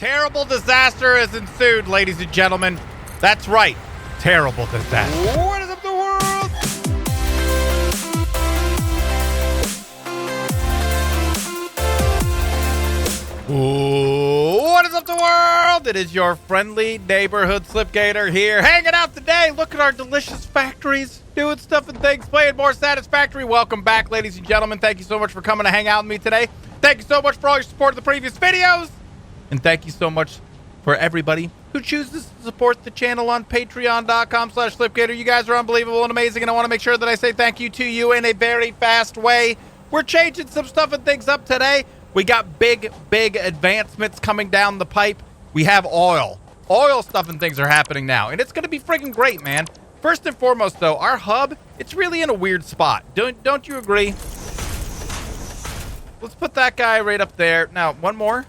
terrible disaster has ensued, ladies and gentlemen. That's right. Terrible disaster. What is up, the world? What is up, the world? It is your friendly neighborhood Slipgator here, hanging out today. Look at our delicious factories, doing stuff and things, playing more Satisfactory. Welcome back, ladies and gentlemen. Thank you so much for coming to hang out with me today. Thank you so much for all your support of the previous videos. And thank you so much for everybody who chooses to support the channel on patreon.com/Slipgator. You guys are unbelievable and amazing, and I want to make sure that I say thank you to you in a very fast way. We're changing some stuff and things up today. We got big advancements coming down the pipe. We have oil stuff and things are happening now, and it's going to be freaking great, man. First and foremost, though, our hub, it's really in a weird spot. Don't you agree? Let's put that guy right up there. Now, one more.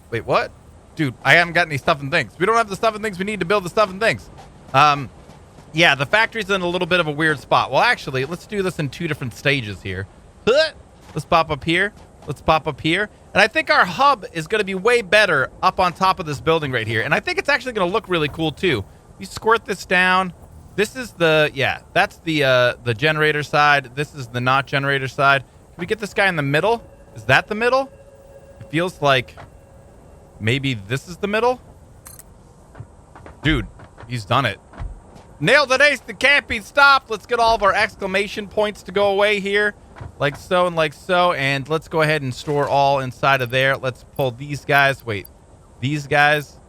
Wait, what? Dude, I haven't got any stuff and things. We don't have the stuff and things we need to build the stuff and things. Yeah, the factory's in a little bit of a weird spot. Well, actually, let's do this in two different stages here. Let's pop up here. Let's pop up here. And I think our hub is going to be way better up on top of this building right here. And I think it's actually going to look really cool, too. You squirt this down. This is the, yeah, that's the generator side. This is the not generator side. Can we get this guy in the middle? Is that the middle? It feels like maybe this is the middle. Dude, he's done it. Nailed it, ace. That can't be stopped. Let's get all of our exclamation points to go away here. Like so and like so. And let's go ahead and store all inside of there. Let's pull these guys. Wait, these guys.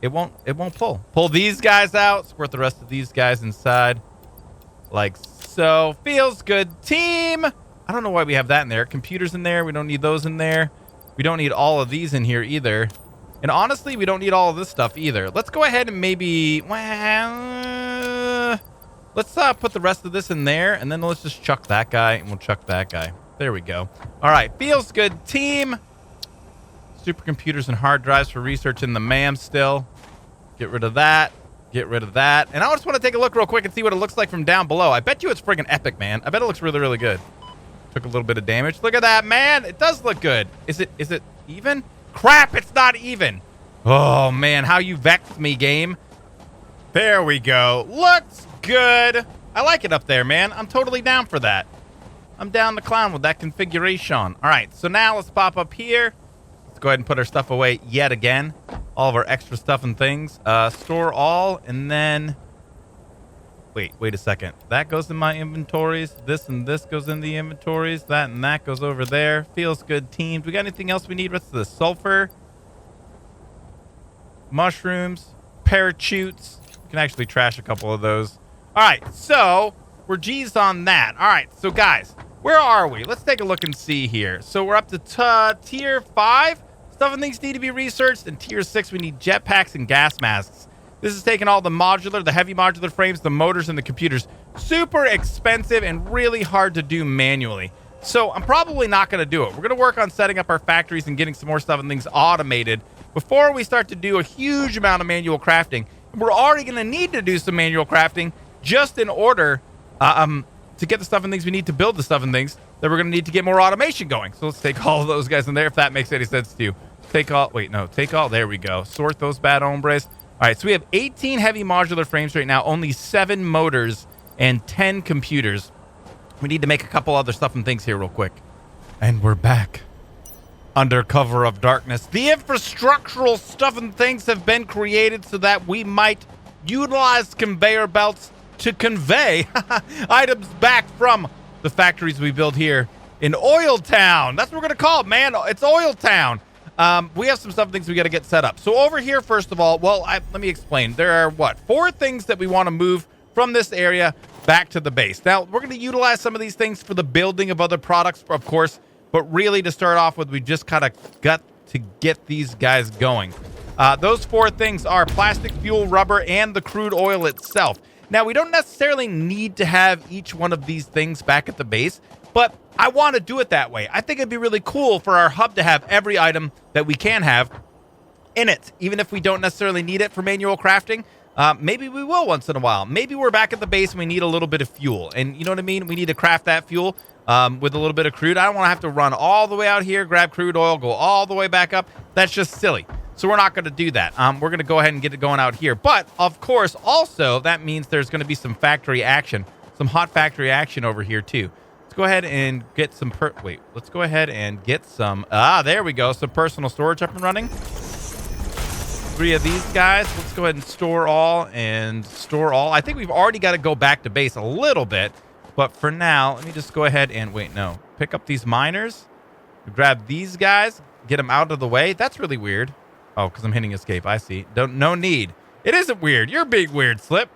It won't pull. Pull these guys out. Squirt the rest of these guys inside. Like so. Feels good, team. I don't know why we have that in there. Computers in there. We don't need those in there. We don't need all of these in here either. And honestly, we don't need all of this stuff either. Let's go ahead and maybe... Well, let's put the rest of this in there. And then let's just chuck that guy. And we'll chuck that guy. There we go. All right. Feels good, team. Supercomputers and hard drives for research in the MAM still. Get rid of that. Get rid of that. And I just want to take a look real quick and see what it looks like from down below. I bet you it's friggin' epic, man. I bet it looks really, really good. Took a little bit of damage. Look at that, man. It does look good. Is it even? Crap, it's not even. Oh, man. How you vexed me, game. There we go. Looks good. I like it up there, man. I'm totally down for that. I'm down the clown with that configuration. All right, so now let's pop up here. Let's go ahead and put our stuff away yet again. All of our extra stuff and things. Store all, and then... Wait a second. That goes in my inventories. This and this goes in the inventories. That and that goes over there. Feels good, team. Do we got anything else we need? What's the sulfur? Mushrooms. Parachutes. We can actually trash a couple of those. All right, so we're G's on that. All right, so guys, where are we? Let's take a look and see here. So we're up to tier 5. Stuff and things need to be researched. And tier 6, we need jetpacks and gas masks. This is taking all the heavy modular frames, the motors, and the computers. Super expensive and really hard to do manually. So I'm probably not going to do it. We're going to work on setting up our factories and getting some more stuff and things automated before we start to do a huge amount of manual crafting. And we're already going to need to do some manual crafting just in order to get the stuff and things we need to build the stuff and things that we're going to need to get more automation going. So let's take all of those guys in there, if that makes any sense to you. Take all. There we go. Sort those bad hombres. All right, so we have 18 heavy modular frames right now, only 7 motors, and 10 computers. We need to make a couple other stuff and things here real quick. And we're back. Under cover of darkness. The infrastructural stuff and things have been created so that we might utilize conveyor belts to convey items back from the factories we build here in Oil Town. That's what we're going to call it, man. It's Oil Town. We have some stuff things we got to get set up. So over here, first of all, well, let me explain. There are, 4 things that we want to move from this area back to the base. Now, we're going to utilize some of these things for the building of other products, of course, but really to start off with, we just kind of got to get these guys going. Those 4 things are plastic, fuel, rubber, and the crude oil itself. Now, we don't necessarily need to have each one of these things back at the base, but I want to do it that way. I think it'd be really cool for our hub to have every item that we can have in it, even if we don't necessarily need it for manual crafting. Maybe we will once in a while. Maybe we're back at the base and we need a little bit of fuel. And you know what I mean? We need to craft that fuel with a little bit of crude. I don't want to have to run all the way out here, grab crude oil, go all the way back up. That's just silly. So we're not going to do that. We're going to go ahead and get it going out here. But, of course, also, that means there's going to be some factory action, some hot factory action over here, too. Let's go ahead and get some... let's go ahead and get some... there we go. Some personal storage up and running. 3 of these guys. Let's go ahead and store all and store all. I think we've already got to go back to base a little bit. But for now, let me just go ahead and... Pick up these miners. Grab these guys. Get them out of the way. That's really weird. Oh, because I'm hitting escape. I see. No need. It isn't weird. You're being weird, Slip.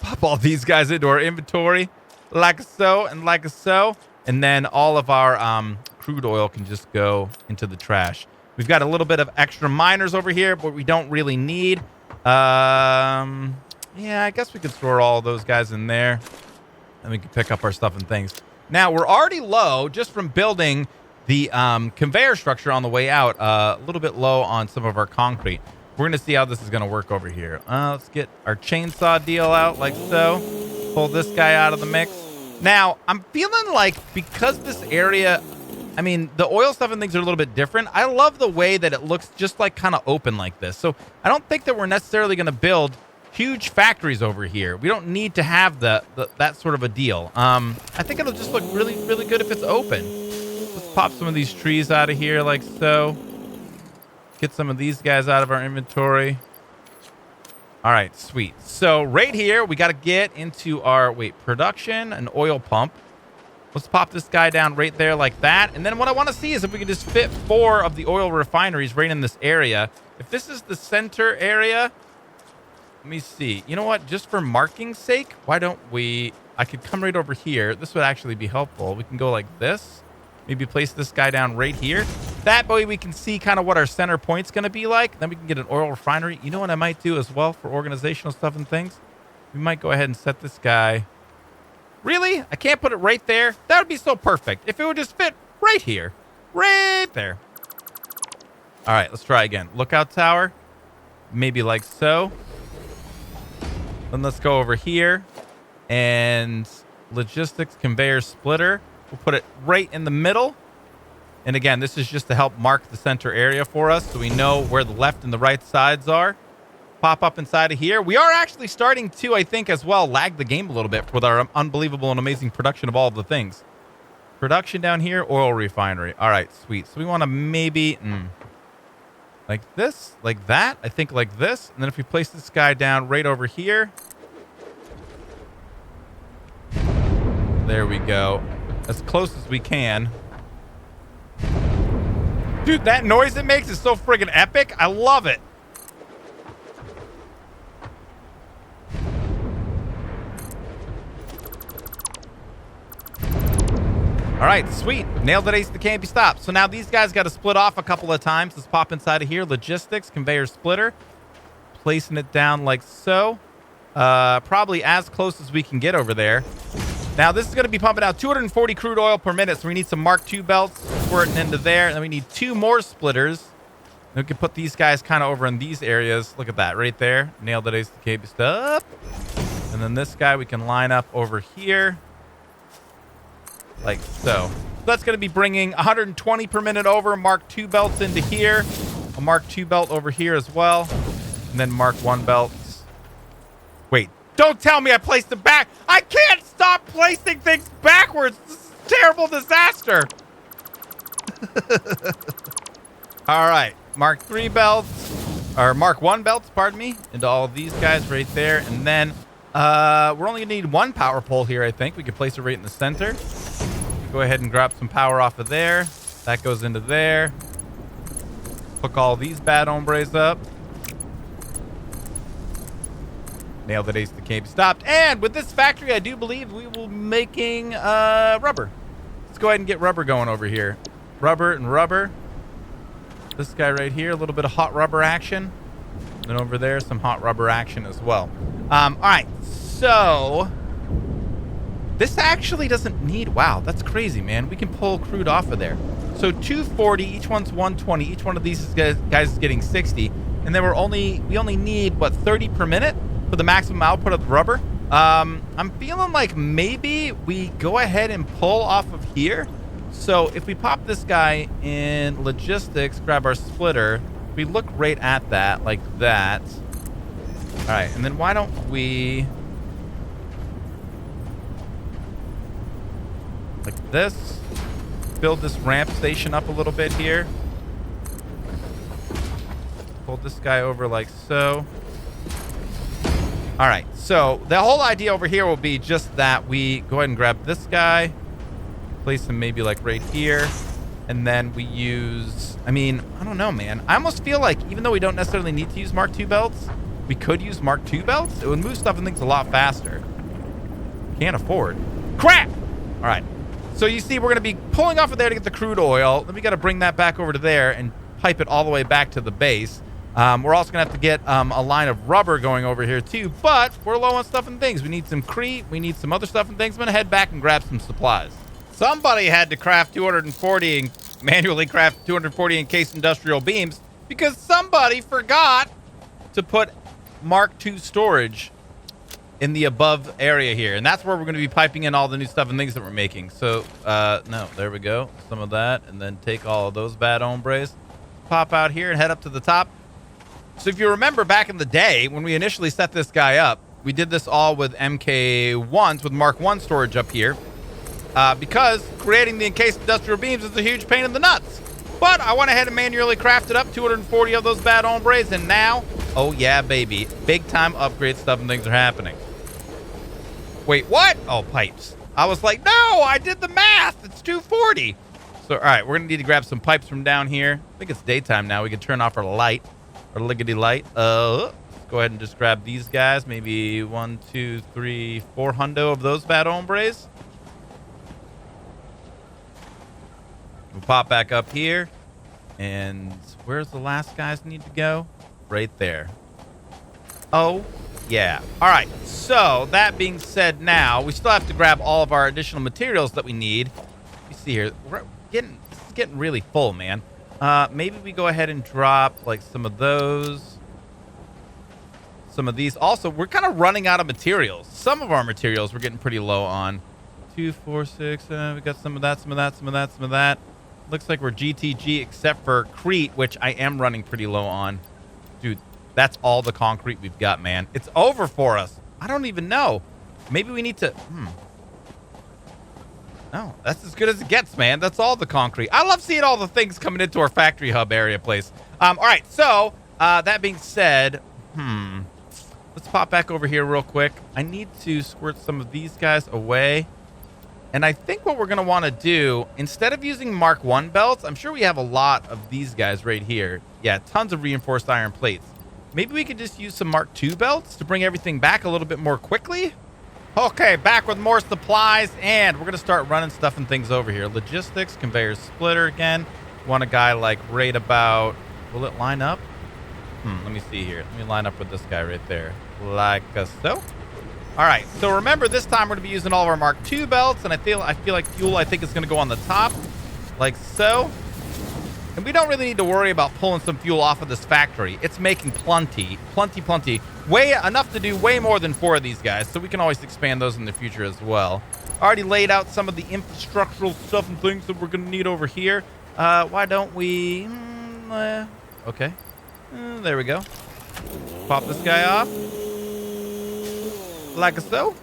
Pop all these guys into our inventory. Like so and like so. And then all of our crude oil can just go into the trash. We've got a little bit of extra miners over here, but we don't really need. Yeah, I guess we could store all those guys in there. And we can pick up our stuff and things. Now, we're already low just from building the conveyor structure on the way out. A little bit low on some of our concrete. We're going to see how this is going to work over here. Let's get our chainsaw deal out like so. Pull this guy out of the mix. Now, I'm feeling like because this area... I mean, the oil stuff and things are a little bit different. I love the way that it looks just like kind of open like this. So I don't think that we're necessarily going to build huge factories over here. We don't need to have that sort of a deal. I think it'll just look really, really good if it's open. Let's pop some of these trees out of here like so. Get some of these guys out of our inventory. All right, sweet. So right here, we got to get into our, production, an oil pump. Let's pop this guy down right there like that. And then what I want to see is if we can just fit 4 of the oil refineries right in this area. If this is the center area, let me see. You know what? Just for marking's sake, why don't we... I could come right over here. This would actually be helpful. We can go like this. Maybe place this guy down right here. That way we can see kind of what our center point's going to be like. Then we can get an oil refinery. You know what I might do as well for organizational stuff and things? We might go ahead and set this guy... Really? I can't put it right there? That would be so perfect. If it would just fit right here. Right there. All right, let's try again. Lookout tower. Maybe like so. Then let's go over here. And logistics conveyor splitter. We'll put it right in the middle. And again, this is just to help mark the center area for us so we know where the left and the right sides are. Pop up inside of here. We are actually starting to, I think, as well, lag the game a little bit with our unbelievable and amazing production of all of the things. Production down here, oil refinery. All right, sweet. So we want to maybe like this, like that. I think like this. And then if we place this guy down right over here. There we go. As close as we can. Dude, that noise it makes is so friggin' epic. I love it. All right, sweet. Nailed it, ace. That can't be stopped. So now these guys got to split off a couple of times. Let's pop inside of here. Logistics, conveyor splitter. Placing it down like so. Probably as close as we can get over there. Now, this is going to be pumping out 240 crude oil per minute. So we need some Mark II belts squirting into there. And then we need 2 more splitters. And we can put these guys kind of over in these areas. Look at that right there. Nailed it, ace. That can't be stopped. And then this guy we can line up over here. Like so. That's going to be bringing 120 per minute over. Mark II belts into here. A Mark II belt over here as well. And then Mark I belts. Wait. Don't tell me I placed them back. I can't stop placing things backwards. This is a terrible disaster. All right. Mark III belts. Or Mark I belts, pardon me. Into all of these guys right there. And then we're only going to need 1 power pole here, I think. We can place it right in the center. Go ahead and grab some power off of there. That goes into there. Hook all these bad hombres up. Nailed it, ace. The can't be stopped. And with this factory, I do believe we will be making rubber. Let's go ahead and get rubber going over here. Rubber and rubber. This guy right here, a little bit of hot rubber action. And over there, some hot rubber action as well. All right, so... This actually doesn't need... Wow, that's crazy, man. We can pull crude off of there. So 240, each one's 120. Each one of these guys is getting 60. And then we only need, what, 30 per minute for the maximum output of the rubber? I'm feeling like maybe we go ahead and pull off of here. So if we pop this guy in logistics, grab our splitter, We look right at that, like that. All right, and then why don't we... like this. Build this ramp station up a little bit here. Pull this guy over like so. All right, so the whole idea over here will be just that we go ahead and grab this guy, place him maybe like right here, and then we use, I mean, I don't know, man. I almost feel like even though we don't necessarily need to use Mark II belts, we could use Mark II belts. It would move stuff and things a lot faster. Can't afford. Crap! All right, so you see we're going to be pulling off of there to get the crude oil. Then we got to bring that back over to there and pipe it all the way back to the base. We're also going to have to get a line of rubber going over here too, but we're low on stuff and things. We need some crete. We need some other stuff and things. I'm going to head back and grab some supplies. Somebody had to craft 240 and manually craft 240 encased industrial beams because somebody forgot to put Mark II storage in the above area here. And that's where we're going to be piping in all the new stuff and things that we're making. So, no, there we go. Some of that. And then take all of those bad hombres. Pop out here and head up to the top. So if you remember back in the day when we initially set this guy up, we did this all with MK1s with Mark I storage up here because creating the encased industrial beams is a huge pain in the nuts. But I went ahead and manually crafted up 240 of those bad hombres, and now, oh yeah, baby, big time upgrade stuff and things are happening. Wait, what? Oh, pipes. I was like, no, I did the math. It's 240. So, all right, we're going to need to grab some pipes from down here. I think it's daytime now. We can turn off our light. Or liggity light. Let's go ahead and just grab these guys. Maybe 1, 2, 3, 4 hundo of those bad hombres. We'll pop back up here. And where's the last guys need to go? Right there. Oh, yeah. All right. So that being said, now we still have to grab all of our additional materials that we need. You see here, this is getting really full, man. Maybe we go ahead and drop like some of those, some of these. Also, we're kind of running out of materials. Some of our materials we're getting pretty low on. 2, 4, 6. We got some of that, some of that, some of that, some of that. Looks like we're GTG except for Crete, which I am running pretty low on. Dude, that's all the concrete we've got, man. It's over for us. I don't even know. Maybe we need to... No, that's as good as it gets, man. That's all the concrete. I love seeing all the things coming into our factory hub area place. All right, so that being said, let's pop back over here real quick. I need to squirt some of these guys away. And I think what we're going to want to do, instead of using Mark I belts, I'm sure we have a lot of these guys right here. Yeah, tons of reinforced iron plates. Maybe we could just use some Mark II belts to bring everything back a little bit more quickly. Okay, back with more supplies, and we're going to start running stuff and things over here. Logistics, conveyor splitter again. Want a guy like right about... Will it line up? Let me see here. Let me line up with this guy right there. Like so. All right, so remember this time we're going to be using all of our Mark II belts, and I feel like fuel, I think, is going to go on the top. Like so. And we don't really need to worry about pulling some fuel off of this factory. It's making plenty. Way enough to do way more than 4 of these guys, so we can always expand those in the future as well. Already laid out some of the infrastructural stuff and things that we're going to need over here. Why don't we... okay. There we go. Pop this guy off. Like so.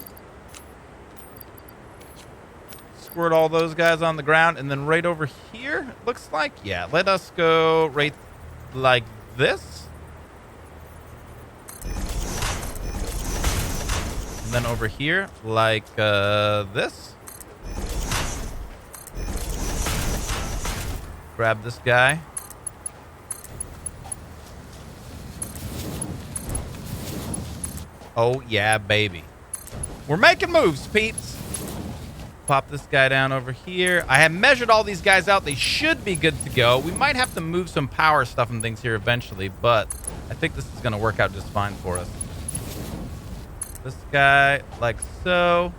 Squirt all those guys on the ground, and then right over here, looks like, yeah, let us go right like this. And then over here, like this. Grab this guy. Oh, yeah, baby. We're making moves, peeps. Pop this guy down over here. I have measured all these guys out. They should be good to go. We might have to move some power stuff and things here eventually, but I think this is going to work out just fine for us. This guy, like so.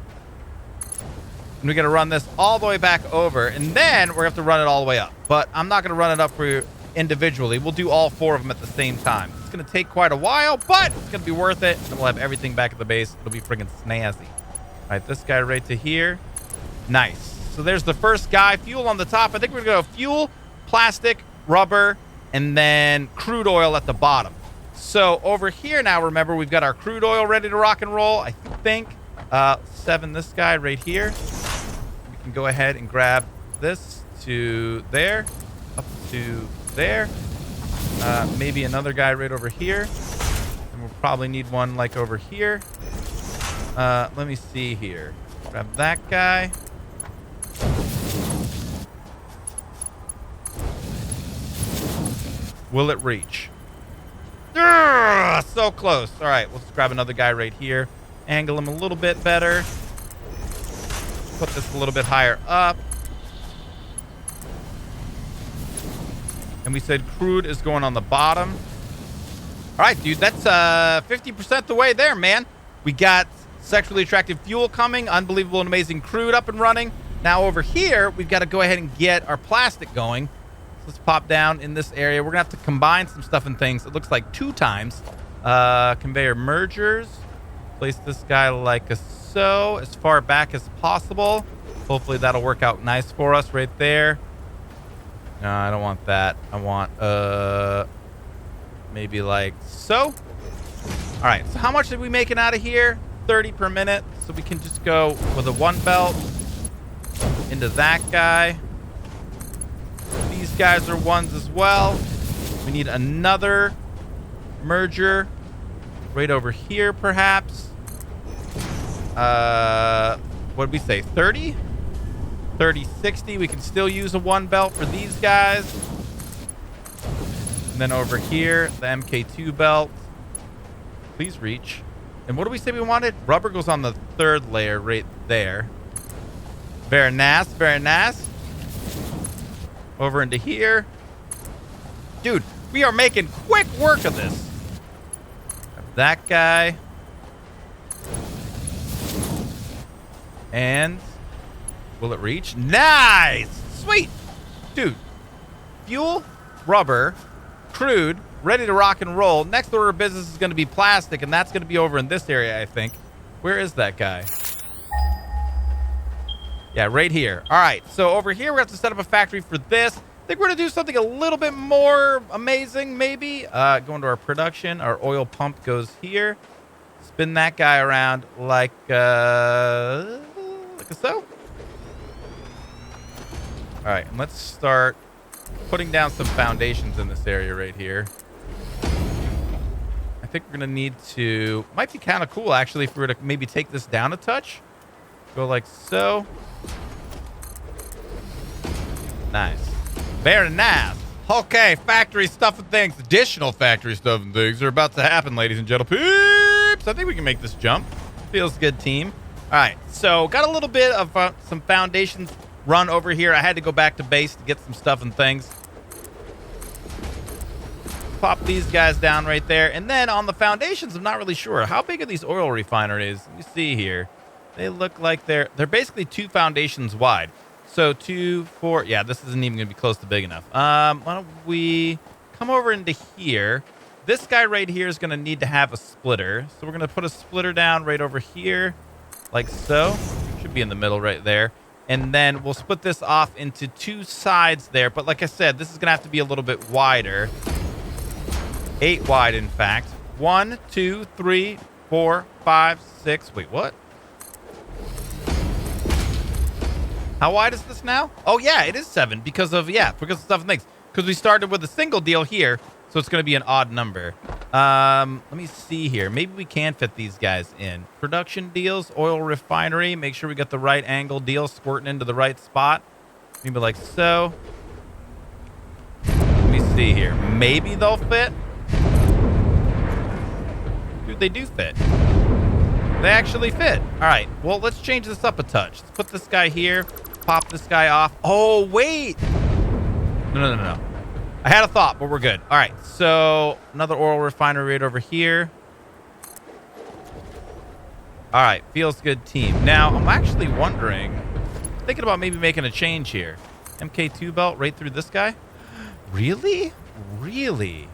And we got to run this all the way back over, and then we're going to have to run it all the way up. But I'm not going to run it up for you individually. We'll do all 4 of them at the same time. It's going to take quite a while, but it's going to be worth it. And we'll have everything back at the base. It'll be friggin' snazzy. All right, this guy right to here. Nice. So there's the first guy. Fuel on the top. I think we're going to go fuel, plastic, rubber, and then crude oil at the bottom. So over here now, remember, we've got our crude oil ready to rock and roll. I think 7 this guy right here. We can go ahead and grab this to there, up to there. Maybe another guy right over here. And we'll probably need one like over here. Let me see here. Grab that guy. Will it reach? So close. All right, let's grab another guy right here. Angle him a little bit better. Put this a little bit higher up. And we said crude is going on the bottom. All right, dude, that's 50% the way there, man. We got sexually attractive fuel coming, unbelievable and amazing crude up and running. Now over here, we've got to go ahead and get our plastic going. So let's pop down in this area. We're going to have to combine some stuff and things. It looks like 2 times. Conveyor mergers. Place this guy like so, as far back as possible. Hopefully that'll work out nice for us right there. No, I don't want that. I want maybe like so. All right, so how much are we making out of here? 30 per minute. So we can just go with a 1 belt into that guy. These guys are 1s as well. We need another merger right over here, perhaps. What did we say? 30? 30, 60. We can still use a 1 belt for these guys. And then over here, the MK2 belt. Please reach. And what do we say we wanted? Rubber goes on the 3rd layer right there. Very nice, very nice. Over into here. Dude, we are making quick work of this. That guy. And will it reach? Nice! Sweet! Dude, fuel, rubber, crude, ready to rock and roll. Next order of business is going to be plastic, and that's going to be over in this area, I think. Where is that guy? Yeah, right here. All right, so over here, we have to set up a factory for this. I think we're going to do something a little bit more amazing, maybe. Go into our production. Our oil pump goes here. Spin that guy around like so. All right, and let's start putting down some foundations in this area right here. I think we're going to need to... Might be kind of cool, actually, if we were to maybe take this down a touch. Go like so. Nice. Very nice. Okay, factory stuff and things. Additional factory stuff and things are about to happen, ladies and gentlemen. Peeps! I think we can make this jump. Feels good, team. All right, so got a little bit of some foundations run over here. I had to go back to base to get some stuff and things. Pop these guys down right there. And then on the foundations, I'm not really sure. How big are these oil refineries? Let me see here. They look like they're basically 2 foundations wide. So 2, 4. Yeah, this isn't even going to be close to big enough. Why don't we come over into here? This guy right here is going to need to have a splitter. So we're going to put a splitter down right over here. Like so. Should be in the middle right there. And then we'll split this off into 2 sides there. But like I said, this is going to have to be a little bit wider. 8 wide, in fact. 1, 2, 3, 4, 5, 6. Wait, what? How wide is this now? Oh, yeah, it is 7 because of stuff and things. Because we started with a single deal here, so it's going to be an odd number. Let me see here. Maybe we can fit these guys in. Production deals, oil refinery. Make sure we get the right angle deal squirting into the right spot. Maybe like so. Let me see here. Maybe they'll fit. Dude, they do fit. They actually fit. All right. Well, let's change this up a touch. Let's put this guy here. Pop this guy off. Oh, wait. No. I had a thought, but we're good. All right. So another oil refinery right over here. All right. Feels good, team. Now, I'm actually thinking about maybe making a change here. MK2 belt right through this guy. Really? Really?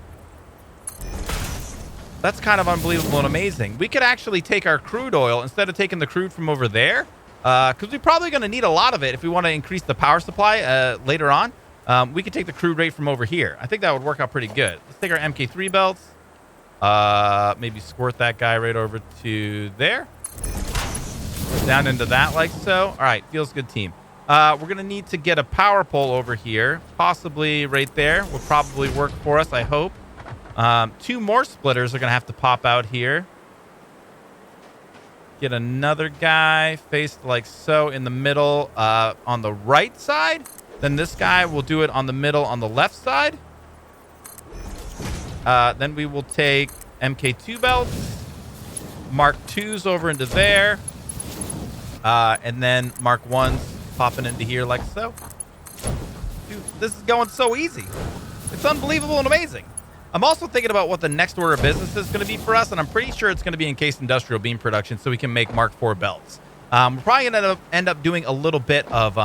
That's kind of unbelievable and amazing. We could actually take our crude oil instead of taking the crude from over there, because we're probably going to need a lot of it if we want to increase the power supply later on. we could take the crude rate from over here. I think that would work out pretty good. Let's take our MK3 belts. Maybe squirt that guy right over to there. Down into that like so. All right, feels good, team. We're going to need to get a power pole over here. Possibly right there. Will probably work for us, I hope. 2 more splitters are going to have to pop out here. Get another guy faced like so in the middle on the right side. Then this guy will do it on the middle on the left side. Then we will take MK2 belts. Mark 2s over into there. And then Mark 1s popping into here like so. Dude, this is going so easy. It's unbelievable and amazing. I'm also thinking about what the next order of business is going to be for us, and I'm pretty sure it's going to be encased industrial beam production so we can make Mark IV belts. We're probably going to end up doing a little bit of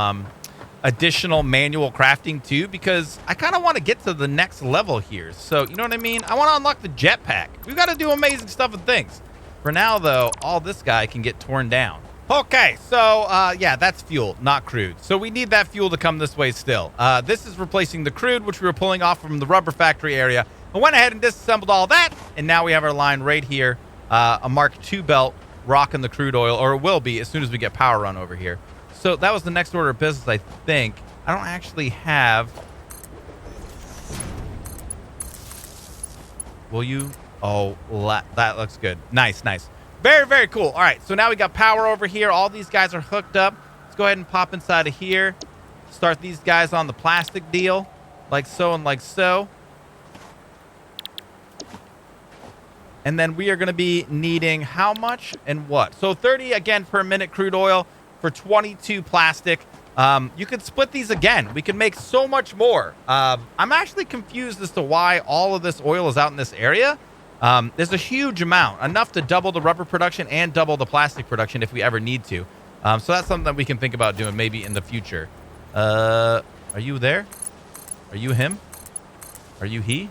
additional manual crafting too, because I kind of want to get to the next level here. So, you know what I mean? I want to unlock the jetpack. We've got to do amazing stuff and things. For now, though, all this guy can get torn down. Okay, so, yeah, that's fuel, not crude. So we need that fuel to come this way still. This is replacing the crude, which we were pulling off from the rubber factory area. I went ahead and disassembled all that, and now we have our line right here, a Mark II belt rocking the crude oil, or it will be as soon as we get power run over here. So that was the next order of business, I think. I don't actually have... Will you? Oh, that looks good. Nice, nice. Very, very cool. All right, so now we got power over here. All these guys are hooked up. Let's go ahead and pop inside of here. Start these guys on the plastic deal, like so and like so. And then we are going to be needing how much and what? So 30, again, per minute crude oil for 22 plastic. You could split these again. We could make so much more. I'm actually confused as to why all of this oil is out in this area. There's a huge amount, enough to double the rubber production and double the plastic production if we ever need to. So that's something that we can think about doing maybe in the future. Are you there? Are you him? Are you he?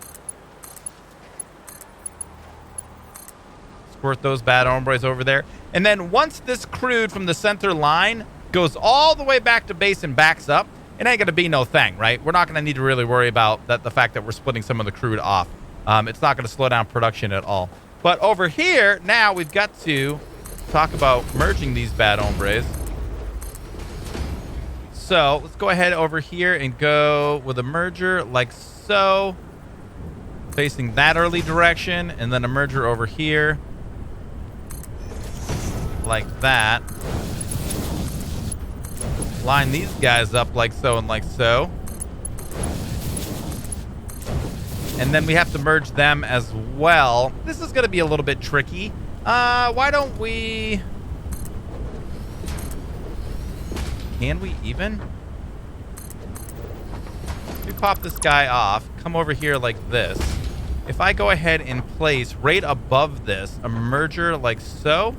Squirt those bad hombres over there. And then once this crude from the center line goes all the way back to base and backs up, it ain't going to be no thing, right? We're not going to need to really worry about the fact that we're splitting some of the crude off. It's not going to slow down production at all. But over here, now we've got to talk about merging these bad hombres. So let's go ahead over here and go with a merger like so. Facing that early direction. And then a merger over here. Like that. Line these guys up like so and like so. And then we have to merge them as well. This is going to be a little bit tricky. Why don't we... Can we even? We pop this guy off. Come over here like this. If I go ahead and place right above this a merger like so.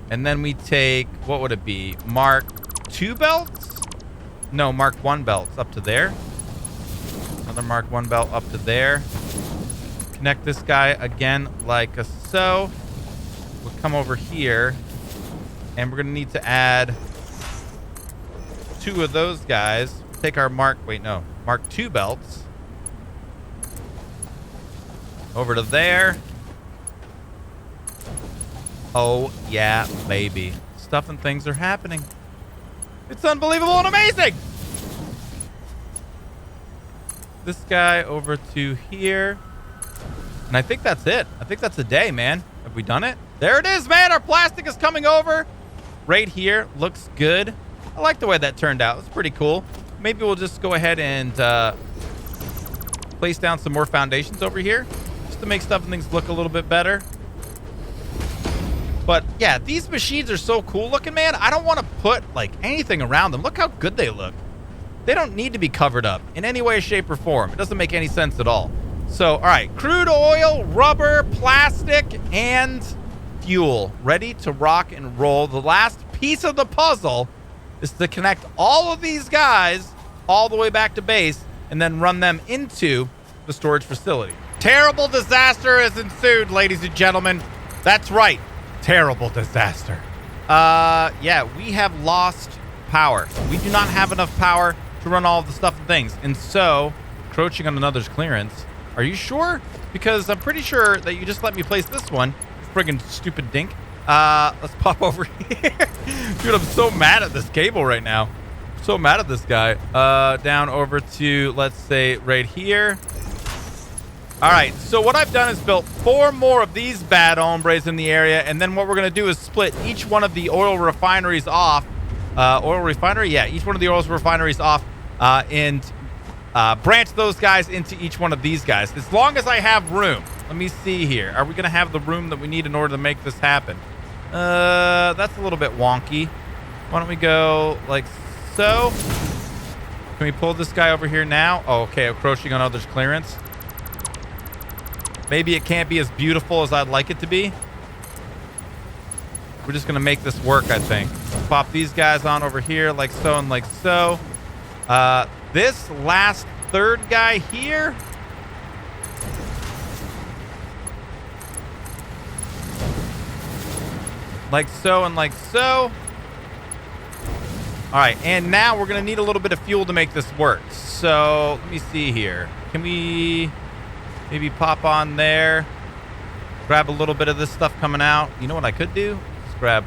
And then we take, what would it be? Mark II belts? No, Mark I belts up to there. Another Mark I belt up to there. Connect this guy again like so. We'll come over here. And we're going to need to add 2 of those guys. Take our Mark II belts. Over to there. Oh, yeah, baby. Stuff and things are happening. It's unbelievable and amazing. This guy over to here. And I think that's it. I think that's a day, man. Have we done it? There it is, man. Our plastic is coming over. Right here. Looks good. I like the way that turned out. It's pretty cool. Maybe we'll just go ahead and place down some more foundations over here. Just to make stuff and things look a little bit better. But yeah, these machines are so cool looking, man. I don't want to put like anything around them. Look how good they look. They don't need to be covered up in any way, shape, or form. It doesn't make any sense at all. So, all right, crude oil, rubber, plastic, and fuel ready to rock and roll. The last piece of the puzzle is to connect all of these guys all the way back to base and then run them into the storage facility. Terrible disaster has ensued, ladies and gentlemen. That's right. Terrible disaster. Yeah, we have lost power. We do not have enough power to run all of the stuff and things. And so, encroaching on another's clearance. Are you sure? Because I'm pretty sure that you just let me place this one. Friggin' stupid dink. Let's pop over here. Dude, I'm so mad at this cable right now. So mad at this guy. Down over to, let's say, right here. All right, so what I've done is built 4 more of these bad hombres in the area, and then what we're going to do is split each one of the oil refineries off. Oil refinery? Yeah, each one of the oil refineries off and branch those guys into each one of these guys. As long as I have room. Let me see here. Are we going to have the room that we need in order to make this happen? That's a little bit wonky. Why don't we go like so? Can we pull this guy over here now? Oh, okay, encroaching on others' clearance. Maybe it can't be as beautiful as I'd like it to be. We're just going to make this work, I think. Pop these guys on over here like so and like so. This last third guy here. Like so and like so. All right, and now we're going to need a little bit of fuel to make this work. So let me see here. Can we maybe pop on there? Grab a little bit of this stuff coming out. You know what I could do? Just grab,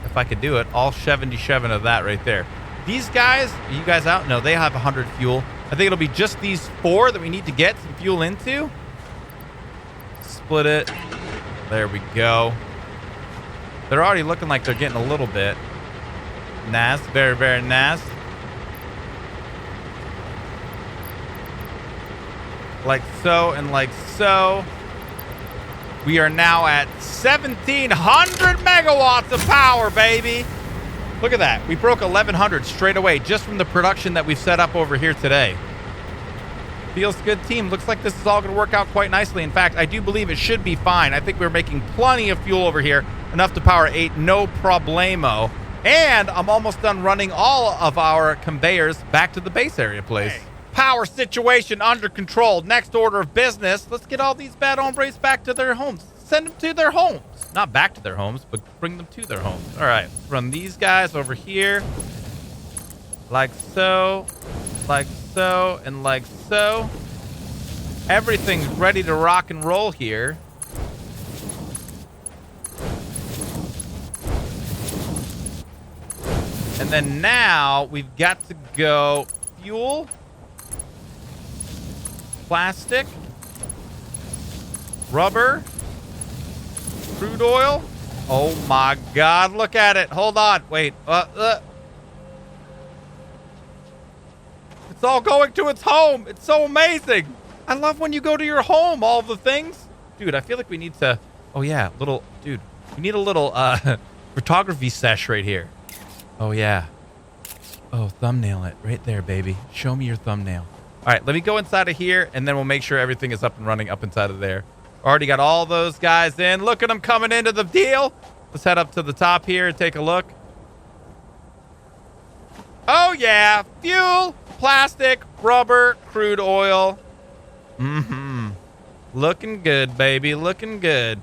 if I could do it, all 77 of that right there. These guys, are you guys out? No, they have 100 fuel. I think it'll be just these 4 that we need to get some fuel into. Split it. There we go. They're already looking like they're getting a little bit. Nice. Very, very nice. Like so and like so. We are now at 1,700 megawatts of power, baby. Look at that. We broke 1,100 straight away just from the production that we've set up over here today. Feels good, team. Looks like this is all going to work out quite nicely. In fact, I do believe it should be fine. I think we're making plenty of fuel over here. Enough to power 8, no problemo. And I'm almost done running all of our conveyors back to the base area place. Hey. Power situation under control. Next order of business. Let's get all these bad hombres back to their homes. Send them to their homes. Not back to their homes, but bring them to their homes. All right. Run these guys over here. Like so. Like so. And like so. Everything's ready to rock and roll here. And then now we've got to go fuel, plastic, rubber, crude oil. Oh my God, look at it. Hold on. Wait. It's all going to its home. It's so amazing. I love when you go to your home, all the things. Dude, I feel like we need to, oh yeah, we need a little photography sesh right here. Oh, yeah. Oh, thumbnail it right there, baby. Show me your thumbnail. All right, let me go inside of here, and then we'll make sure everything is up and running up inside of there. Already got all those guys in. Look at them coming into the deal. Let's head up to the top here and take a look. Oh, yeah. Fuel, plastic, rubber, crude oil. Mm-hmm. Looking good, baby. Looking good.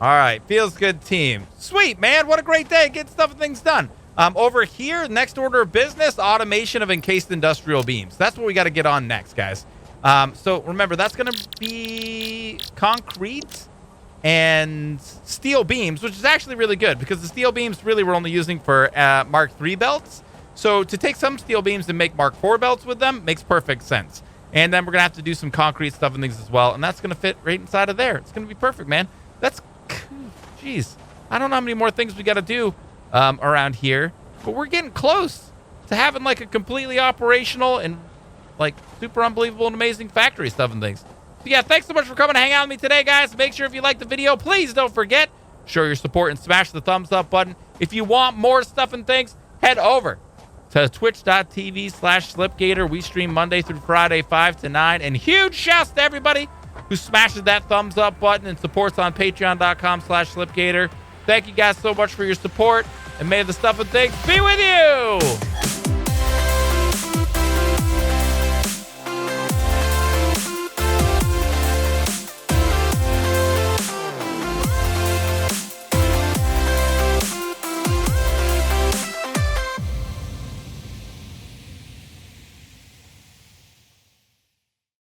All right, feels good, team. Sweet, man. What a great day. Get stuff and things done. Over here, next order of business, automation of encased industrial beams. That's what we got to get on next, guys. So remember, that's going to be concrete and steel beams, which is actually really good because the steel beams really we're only using for Mark III belts. So to take some steel beams and make Mark IV belts with them makes perfect sense. And then we're going to have to do some concrete stuff and things as well. And that's going to fit right inside of there. It's going to be perfect, man. That's... Jeez, I don't know how many more things we got to do around here, but we're getting close to having like a completely operational and like super unbelievable and amazing factory stuff and things. So yeah, thanks so much for coming to hang out with me today, guys. Make sure if you like the video, please don't forget, show your support and smash the thumbs up button. If you want more stuff and things, head over to twitch.tv/Slipgator. We stream Monday through Friday, 5 to 9. And huge shouts to everybody who smashes that thumbs up button and supports on patreon.com/Slipgator. Thank you guys so much for your support, and may the stuff and things be with you.